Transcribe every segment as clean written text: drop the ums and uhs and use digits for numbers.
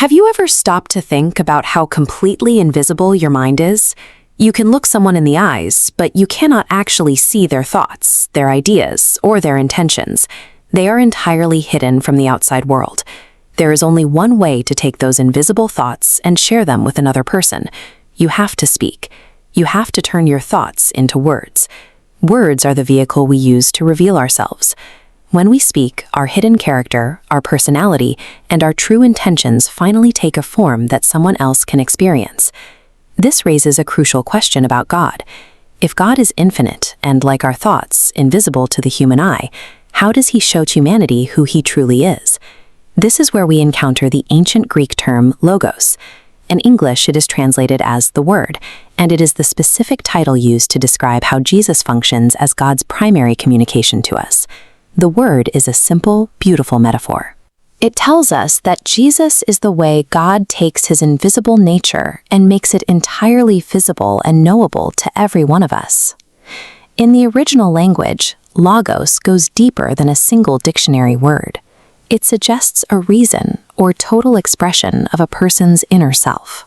Have you ever stopped to think about how completely invisible your mind is? You can look someone in the eyes, but you cannot actually see their thoughts, their ideas, or their intentions. They are entirely hidden from the outside world. There is only one way to take those invisible thoughts and share them with another person. You have to speak. You have to turn your thoughts into words. Words are the vehicle we use to reveal ourselves. When we speak, our hidden character, our personality, and our true intentions finally take a form that someone else can experience. This raises a crucial question about God. If God is infinite and, like our thoughts, invisible to the human eye, how does he show to humanity who he truly is? This is where we encounter the ancient Greek term logos. In English, it is translated as the Word, and it is the specific title used to describe how Jesus functions as God's primary communication to us. The Word is a simple, beautiful metaphor. It tells us that Jesus is the way God takes his invisible nature and makes it entirely visible and knowable to every one of us. In the original language, logos goes deeper than a single dictionary word. It suggests a reason or total expression of a person's inner self.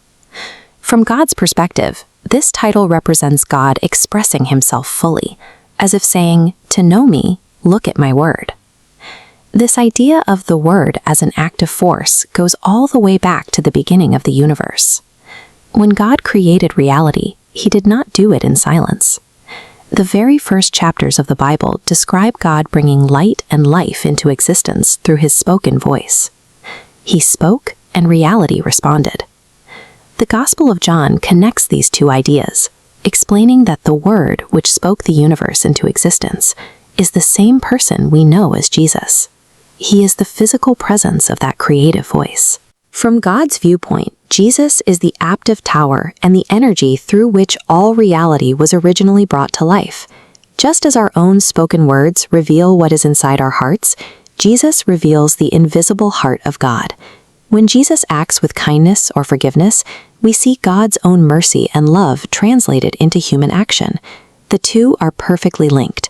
From God's perspective, this title represents God expressing himself fully, as if saying, "To know me, look at my word." This idea of the word as an active force goes all the way back to the beginning of the universe. When God created reality, he did not do it in silence. The very first chapters of the Bible describe God bringing light and life into existence through his spoken voice. He spoke, and reality responded. The Gospel of John connects these two ideas, explaining that the Word which spoke the universe into existence is the same person we know as Jesus. He is the physical presence of that creative voice. From God's viewpoint, Jesus is the active tower and the energy through which all reality was originally brought to life. Just as our own spoken words reveal what is inside our hearts, Jesus reveals the invisible heart of God. When Jesus acts with kindness or forgiveness, we see God's own mercy and love translated into human action. The two are perfectly linked.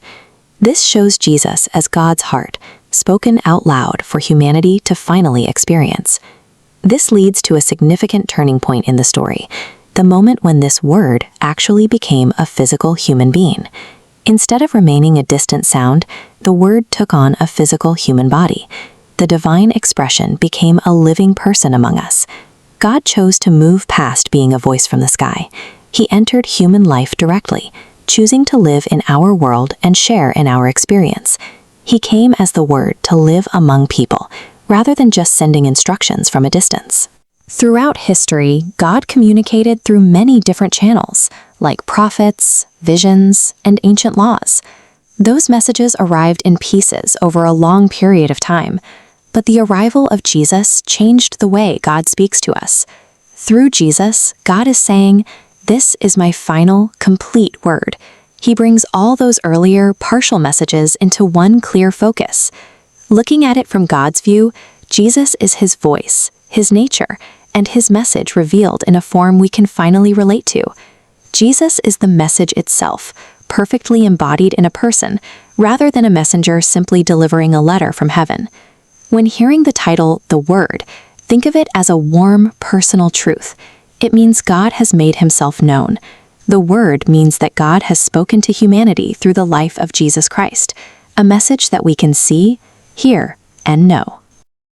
This shows Jesus as God's heart, spoken out loud for humanity to finally experience. This leads to a significant turning point in the story, the moment when this word actually became a physical human being. Instead of remaining a distant sound, the word took on a physical human body. The divine expression became a living person among us. God chose to move past being a voice from the sky. He entered human life directly, choosing to live in our world and share in our experience. He came as the Word to live among people, rather than just sending instructions from a distance. Throughout history, God communicated through many different channels, like prophets, visions, and ancient laws. Those messages arrived in pieces over a long period of time, but the arrival of Jesus changed the way God speaks to us. Through Jesus, God is saying, "This is my final, complete word." He brings all those earlier, partial messages into one clear focus. Looking at it from God's view, Jesus is his voice, his nature, and his message revealed in a form we can finally relate to. Jesus is the message itself, perfectly embodied in a person, rather than a messenger simply delivering a letter from heaven. When hearing the title, The Word, think of it as a warm, personal truth. It means God has made himself known. The Word means that God has spoken to humanity through the life of Jesus Christ, a message that we can see, hear, and know.